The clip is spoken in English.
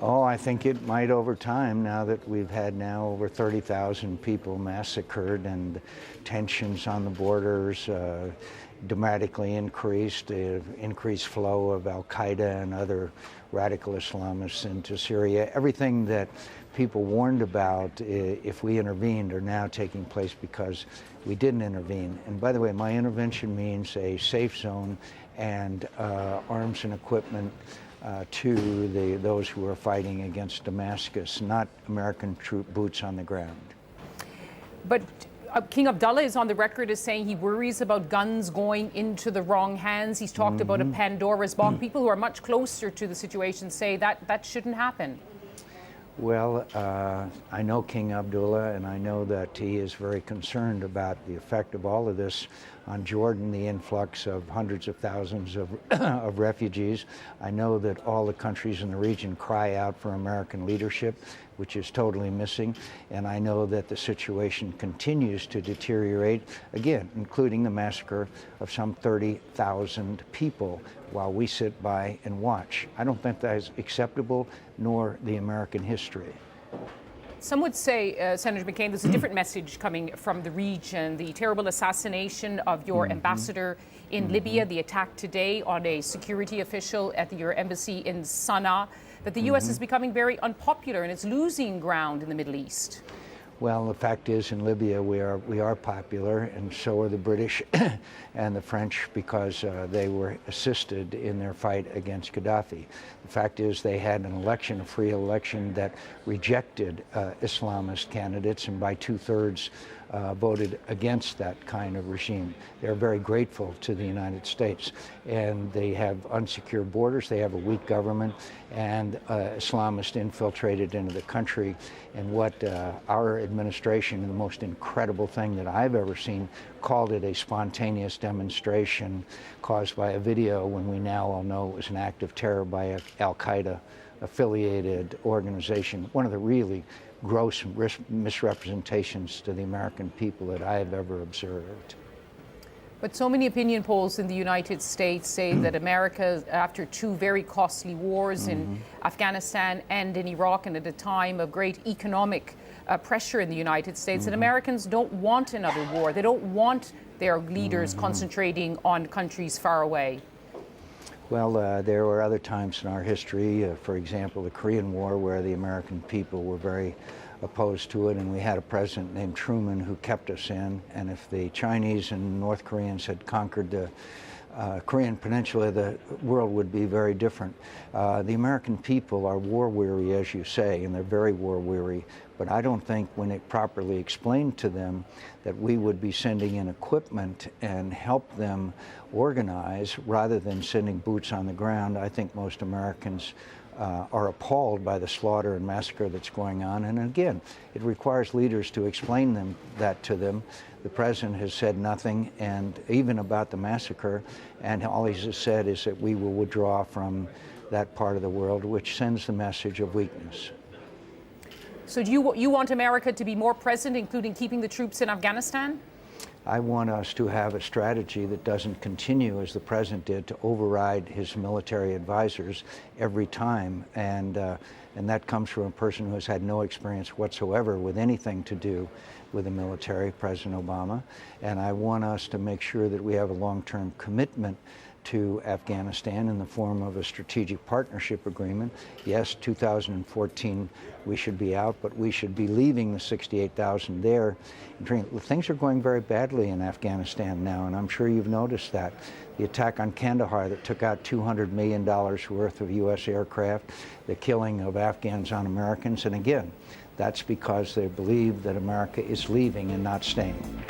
Oh, I think it might over time, now that we've had now over 30,000 people massacred and tensions on the borders dramatically increased, increased flow of Al-Qaeda and other radical Islamists into Syria. Everything that people warned about if we intervened are now taking place because we didn't intervene. And by the way, my intervention means a safe zone and arms and equipment to those who are fighting against Damascus, not American troop boots on the ground. But King Abdullah is on the record as saying he worries about guns going into the wrong hands. He's talked about a Pandora's box. People who are much closer to the situation say that shouldn't happen. Well, I know King Abdullah, and I know that he is very concerned about the effect of all of this on Jordan, the influx of hundreds of thousands of refugees. I know that all the countries in the region cry out for American leadership, which is totally missing. And I know that the situation continues to deteriorate, again, including the massacre of some 30,000 people while we sit by and watch. I don't think that is acceptable, nor the American history. Some would say, Senator McCain, there's a different message coming from the region. The terrible assassination of your ambassador in Libya, the attack today on a security official at your embassy in Sana'a, that the U.S. is becoming very unpopular and it's losing ground in the Middle East. Well, the fact is, in Libya, we are popular, and so are the British and the French, because they were assisted in their fight against Gaddafi. The fact is, they had an election, a free election, that rejected Islamist candidates, and by 2/3 voted against that kind of regime. They're very grateful to the United States, and they have unsecure borders, they have a weak government, and Islamists infiltrated into the country. And what our administration, the most incredible thing that I've ever seen, called it a spontaneous demonstration caused by a video, when we now all know it was an act of terror by an Al-Qaeda affiliated organization. One of the really gross misrepresentations to the American people that I have ever observed. But so many opinion polls in the United States say that America, after two very costly wars in Afghanistan and in Iraq, and at a time of great economic pressure in the United States, that Americans don't want another war. They don't want their leaders concentrating on countries far away. Well, there were other times in our history, for example, the Korean War, where the American people were very opposed to it, and we had a president named Truman who kept us in. And if the Chinese and North Koreans had conquered the Korean Peninsula, the world would be very different. The American people are war-weary, as you say, and they're very war-weary. But I don't think, when it properly explained to them that we would be sending in equipment and help them organize rather than sending boots on the ground, I think most Americans are appalled by the slaughter and massacre that's going on. And again, it requires leaders to explain that to them. The president has said nothing, and even about the massacre, and all he's said is that we will withdraw from that part of the world, which sends the message of weakness. So do you want America to be more present, including keeping the troops in Afghanistan? I want us to have a strategy that doesn't continue, as the president did, to override his military advisors every time. And that comes from a person who has had no experience whatsoever with anything to do with the military, President Obama. And I want us to make sure that we have a long-term commitment to Afghanistan in the form of a strategic partnership agreement. Yes, 2014 we should be out, but we should be leaving the 68,000 there. Things are going very badly in Afghanistan now, and I'm sure you've noticed that. The attack on Kandahar that took out $200 million worth of U.S. aircraft, the killing of Afghans on Americans, and again, that's because they believe that America is leaving and not staying.